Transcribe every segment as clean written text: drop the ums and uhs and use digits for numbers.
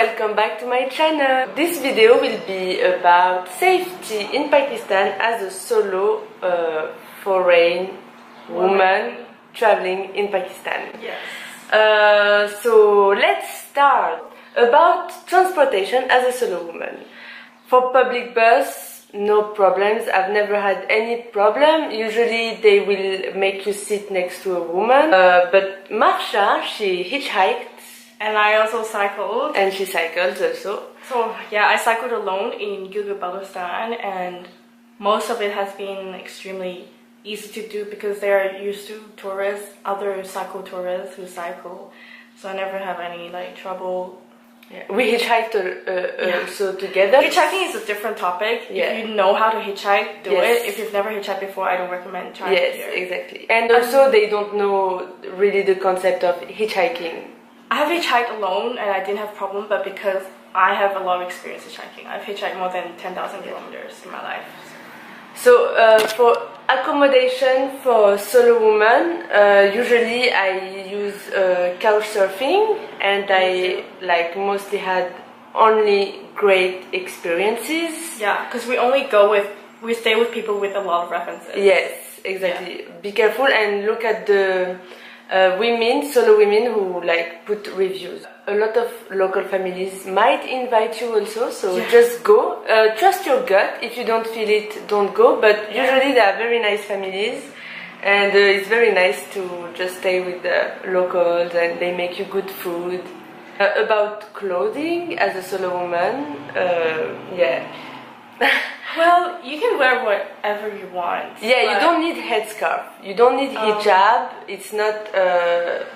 welcome back to my channel. This video will be about safety in Pakistan as a solo foreign woman traveling in Pakistan. Yes. So let's start. About transportation as a solo woman. For public bus, no problems. I've never had any problem. Usually they will make you sit next to a woman. But Marsha, she hitchhiked. And I also cycled. And she cycles also. So yeah, I cycled alone in Gilgit-Baltistan, and most of it has been extremely easy to do because they are used to tourists, other cycle tourists who cycle. So I never have any like trouble. Yeah. We hitchhiked also together. Hitchhiking is a different topic. Yeah. If you know how to hitchhike, do it. If you've never hitchhiked before, I don't recommend trying it here. Yes, exactly. And also they don't know really the concept of hitchhiking. I have hitchhiked alone and I didn't have problem, but because I have a lot of experience hitchhiking. I've hitchhiked more than 10,000 kilometers in my life. So for accommodation for solo woman, usually I use couch surfing, and I mostly had only great experiences. Yeah, because we stay with people with a lot of references. Yes, exactly. Yeah. Be careful and look at the solo women who put reviews. A lot of local families might invite you also, so just go. Trust your gut. If you don't feel it, don't go. But usually they are very nice families, and it's very nice to just stay with the locals, and they make you good food. About clothing as a solo woman, well, you can wear whatever you want. Yeah, you don't need headscarf. You don't need hijab. It's not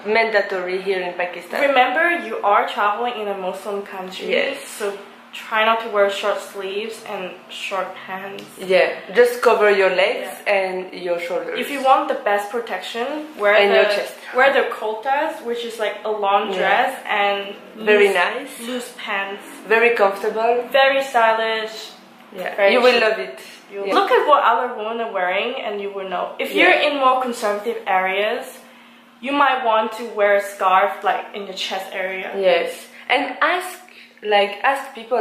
mandatory here in Pakistan. Remember, you are traveling in a Muslim country. Yes. So try not to wear short sleeves and short pants. Yeah, just cover your legs and your shoulders. If you want the best protection, wear your chest. Wear the kurtas, which is like a long dress, and very nice, loose pants. Very comfortable. Very stylish. Yeah, you will love it. Look at what other women are wearing and you will know. If you're in more conservative areas, you might want to wear a scarf in your chest area. Yes, and ask people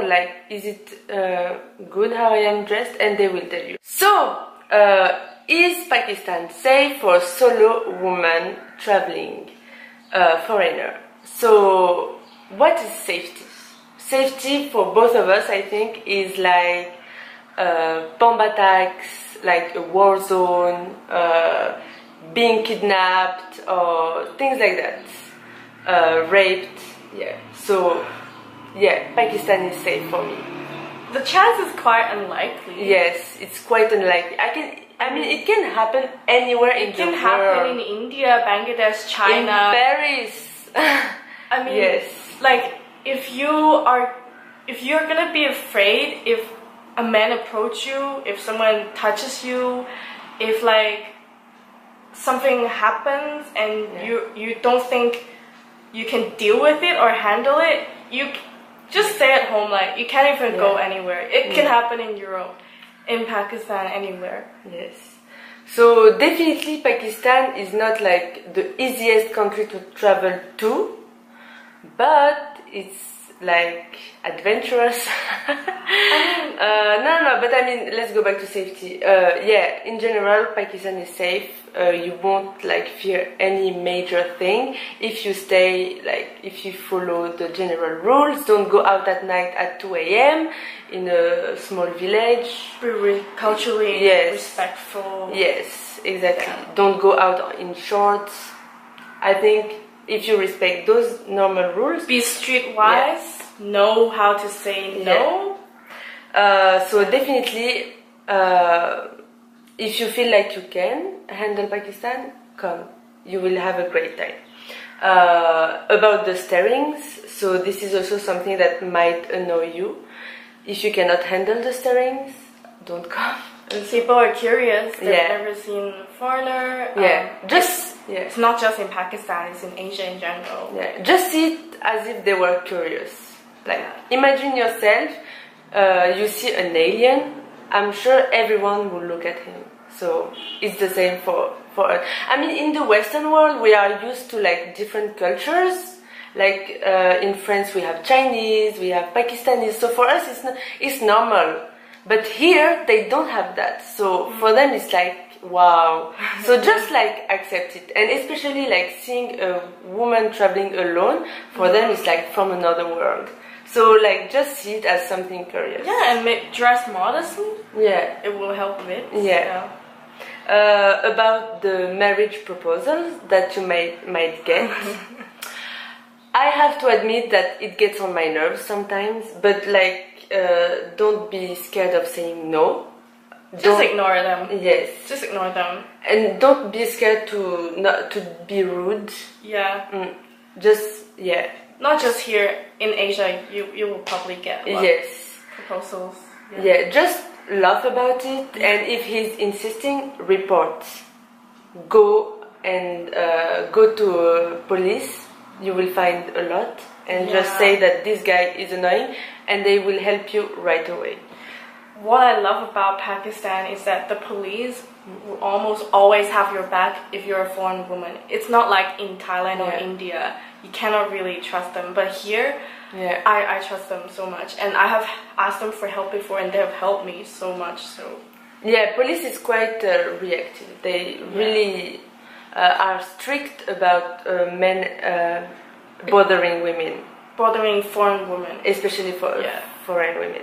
is it good how I am dressed, and they will tell you. So, is Pakistan safe for solo woman traveling foreigner? So, what is safety? Safety for both of us, I think, is bomb attacks, a war zone, being kidnapped, or things like that, raped. Yeah. So, Pakistan is safe for me. The chance is quite unlikely. Yes, it's quite unlikely. It can happen anywhere in the world. It can happen in India, Bangladesh, China. In Paris. Yes. If you're gonna be afraid if a man approach you, if someone touches you, if something happens and you don't think you can deal with it or handle it, you just stay at home. You can't even go anywhere. It can happen in Europe, in Pakistan, anywhere. Yes. So definitely Pakistan is not the easiest country to travel to, but it's adventurous. No, but let's go back to safety. In general, Pakistan is safe. You won't fear any major thing if you stay, if you follow the general rules. Don't go out at night at 2 a.m. in a small village. Be culturally respectful. Yes, exactly. Don't go out in shorts. I think if you respect those normal rules, be streetwise, know how to say no. So definitely, if you feel like you can handle Pakistan, come. You will have a great time. About the steerings, so this is also something that might annoy you. If you cannot handle the steerings, don't come. And people are curious. They've never seen a foreigner. It's not just in Pakistan, it's in Asia in general. Yeah. Just see it as if they were curious. Imagine yourself, you see an alien, I'm sure everyone will look at him. So it's the same for us. In the Western world, we are used to different cultures, Like in France we have Chinese, we have Pakistanis, so for us it's normal. But here they don't have that, so for them it's like, wow. So just like accept it, and especially like seeing a woman traveling alone, for them it's like from another world. So like just see it as something curious. Yeah, and dress modestly. Yeah, it will help a bit. Yeah. About the marriage proposals that you might get. I have to admit that it gets on my nerves sometimes, but like don't be scared of saying no. Just ignore them. Yes. Just ignore them. And don't be scared to not to be rude. Yeah. Yeah. Not just here in Asia. You will probably get a lot of proposals. Yeah. Just laugh about it, and if he's insisting, report. Go and go to police. You will find a lot, and just say that this guy is annoying, and they will help you right away. What I love about Pakistan is that the police will almost always have your back if you're a foreign woman. It's not like in Thailand or India. You cannot really trust them. But here, I trust them so much. And I have asked them for help before, and they have helped me so much. So yeah, police is quite reactive. They really are strict about men bothering women. Bothering foreign women. Especially for foreign women.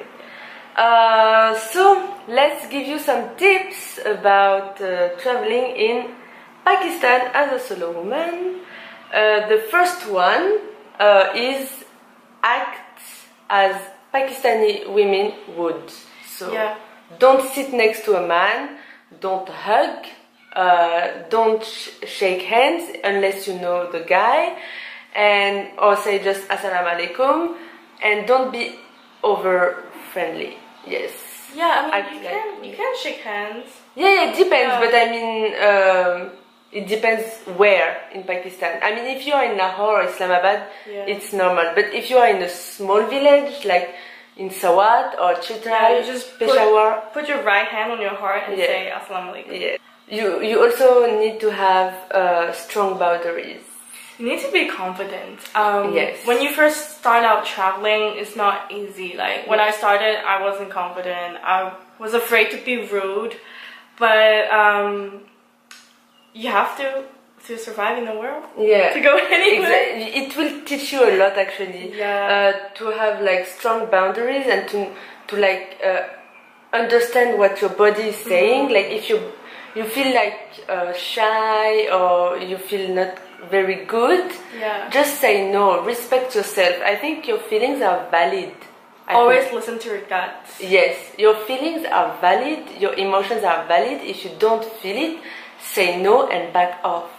So let's give you some tips about traveling in Pakistan as a solo woman. The first one is act as Pakistani women would. So don't sit next to a man, don't hug, don't shake hands unless you know the guy, and or say just Assalamu alaikum, and don't be over friendly. Yes. Yeah, I mean you can shake hands. Yeah, it depends, but I mean it depends where in Pakistan. I mean, if you are in Lahore or Islamabad, it's normal. But if you are in a small village like in Sawat or Chitral, you just Peshawar, put your right hand on your heart and say Assalamu alaikum. Yeah. You also need to have strong boundaries. You need to be confident. Yes. When you first start out traveling, it's not easy. Like when I started, I wasn't confident. I was afraid to be rude, but you have to survive in the world. Yeah. To go anywhere. Exactly. It will teach you a lot actually. Yeah. To have like strong boundaries and to like understand what your body is saying. Like if you feel like shy or you feel not very good, just say no. Respect yourself. I think your feelings are valid. Always listen to your guts. Yes, your feelings are valid, your emotions are valid. If you don't feel it, say no and back off.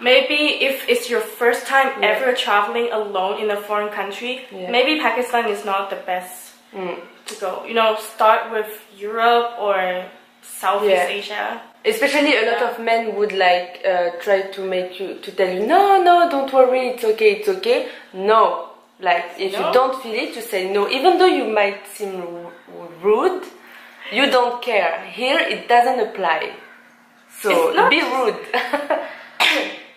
Maybe if it's your first time ever traveling alone in a foreign country, maybe Pakistan is not the best to go. You know, start with Europe or Southeast Asia. Especially a lot of men would like try to make you, to tell you, no, don't worry, it's okay. No, like if you don't feel it, you say no. Even though you might seem rude, you don't care. Here it doesn't apply. So be rude.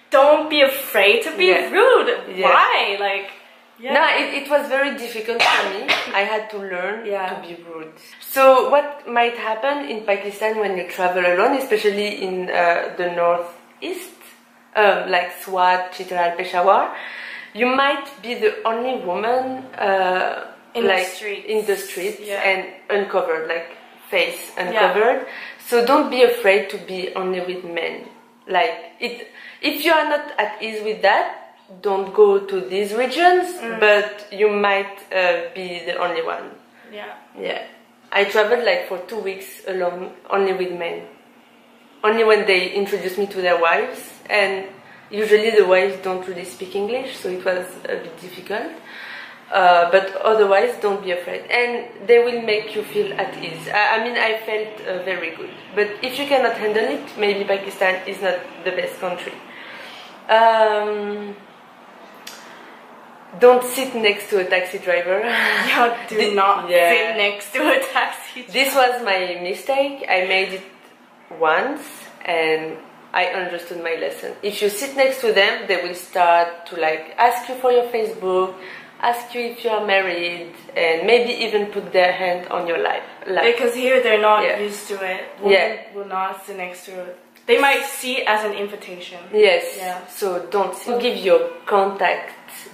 Don't be afraid to be rude. Why? Like, no, it was very difficult for me. I had to learn to be rude. So what might happen in Pakistan when you travel alone, especially in the northeast, like Swat, Chitral, Peshawar, you might be the only woman in the streets and uncovered, like face uncovered. So don't be afraid to be only with men. Like if you are not at ease with that, don't go to these regions, but you might be the only one. Yeah. I traveled like for 2 weeks alone, only with men. Only when they introduced me to their wives, and usually the wives don't really speak English, so it was a bit difficult. But otherwise, don't be afraid, and they will make you feel at ease. I mean, I felt very good. But if you cannot handle it, maybe Pakistan is not the best country. Don't sit next to a taxi driver. Do not sit next to a taxi driver. This was my mistake. I made it once, and I understood my lesson. If you sit next to them, they will start to like ask you for your Facebook, ask you if you are married, and maybe even put their hand on your lap. Because here they're not Yeah. used to it. Women will not sit next to it. They might see it as an invitation. Yes. Yeah. So don't give your contact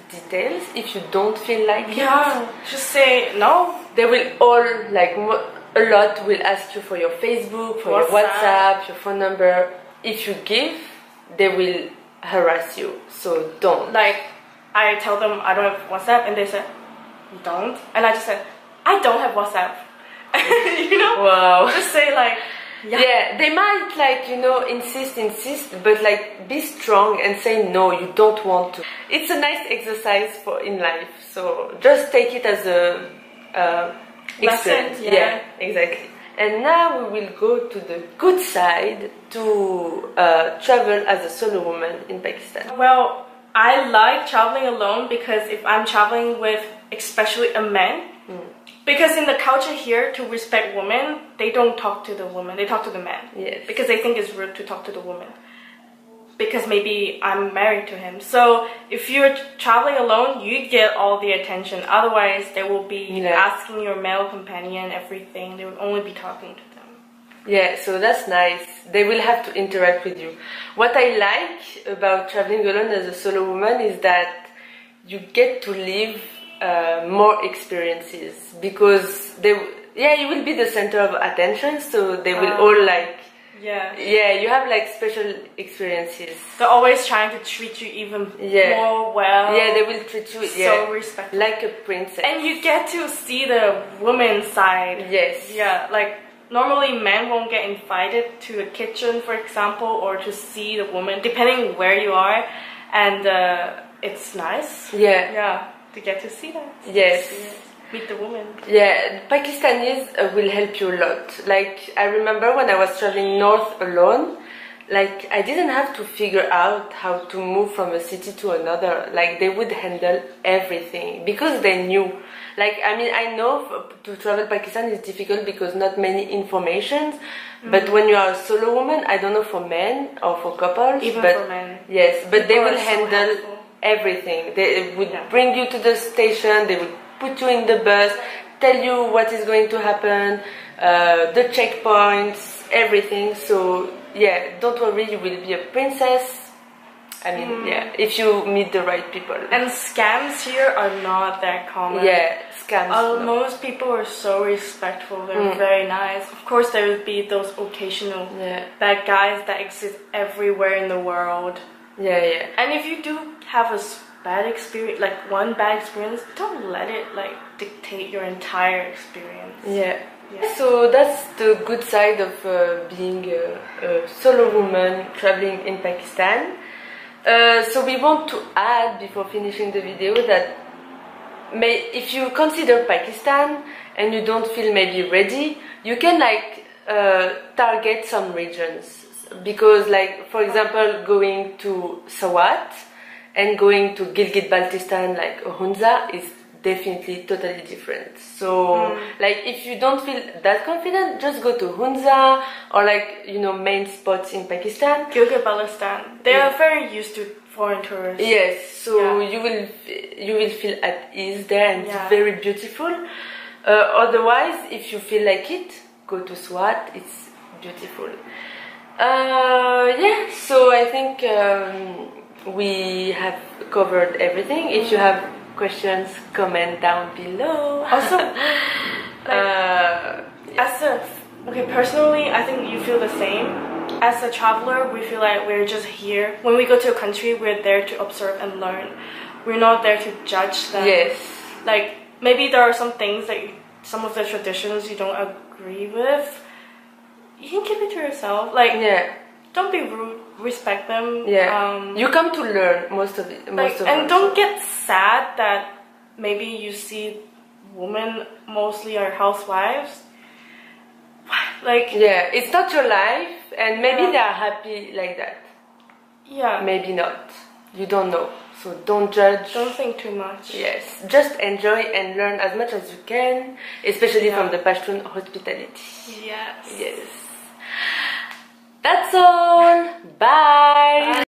details if you don't feel like it. Yeah. Just say no. They will all like a lot will ask you for your Facebook, for your WhatsApp, your phone number. If you give, they will harass you. So don't. Like, I tell them I don't have WhatsApp, and they said, "You don't?" And I just said, "I don't have WhatsApp." You know? Wow. Just say like, yeah, they might like, you know, insist, but like be strong and say no, you don't want to. It's a nice exercise for in life, so just take it as a experience. Lesson, yeah. Exactly. And now we will go to the good side to travel as a solo woman in Pakistan. Well, I like traveling alone because if I'm traveling with especially a man, because in the culture here, to respect women, they don't talk to the woman, they talk to the man. Yes. Because they think it's rude to talk to the woman. Because maybe I'm married to him. So if you're traveling alone, you get all the attention. Otherwise, they will be asking your male companion everything. They will only be talking to them. Yeah, so that's nice. They will have to interact with you. What I like about traveling alone as a solo woman is that you get to live more experiences, because you will be the center of attention, so they will all like you have like special experiences. They're always trying to treat you even more well. Yeah, they will treat you so respectful, like a princess, and you get to see the woman's side. Yes. Yeah, like normally men won't get invited to the kitchen, for example, or to see the woman, depending where you are, and it's nice. Yeah, to get to see that. Yes. Meet the woman. Yeah, Pakistanis will help you a lot. Like, I remember when I was traveling north alone, like, I didn't have to figure out how to move from a city to another. Like, they would handle everything because they knew. Like, I mean, I know to travel Pakistan is difficult because not many informations. But when you are a solo woman, I don't know for men or for couples. Even but for men. Yes, but they will handle so everything. They would bring you to the station, they would put you in the bus, tell you what is going to happen, the checkpoints, everything. So yeah, don't worry, you will be a princess. I mean, if you meet the right people. And scams here are not that common. Yeah, scams. Most people are so respectful. They're very nice. Of course, there will be those occasional bad guys that exist everywhere in the world. Yeah. And if you do have a bad experience, like one bad experience, don't let it like dictate your entire experience. Yeah. So that's the good side of being a solo woman traveling in Pakistan. So we want to add before finishing the video that if you consider Pakistan and you don't feel maybe ready, you can like target some regions, because like for example going to Swat and going to Gilgit-Baltistan like Hunza is definitely totally different. So like if you don't feel that confident, just go to Hunza or like, you know, main spots in Pakistan. Gilgit-Baltistan, they are very used to foreign tourists. Yes, so you will feel at ease there, and it's very beautiful. Otherwise, if you feel like it, go to Swat, it's beautiful. So I think we have covered everything. If you have questions, comment down below. Also, personally, I think you feel the same. As a traveler, we feel like we're just here. When we go to a country, we're there to observe and learn. We're not there to judge them. Yes. Like, maybe there are some things that some of the traditions you don't agree with. You can keep it to yourself. Like, don't be rude. Respect them. Yeah. You come to learn most of it. And don't get sad that maybe you see women mostly are housewives. Like, it's not your life, and maybe they are happy like that. Yeah. Maybe not. You don't know. So don't judge. Don't think too much. Yes. Just enjoy and learn as much as you can, especially from the Pashtun hospitality. Yes. Yes. That's all. Bye.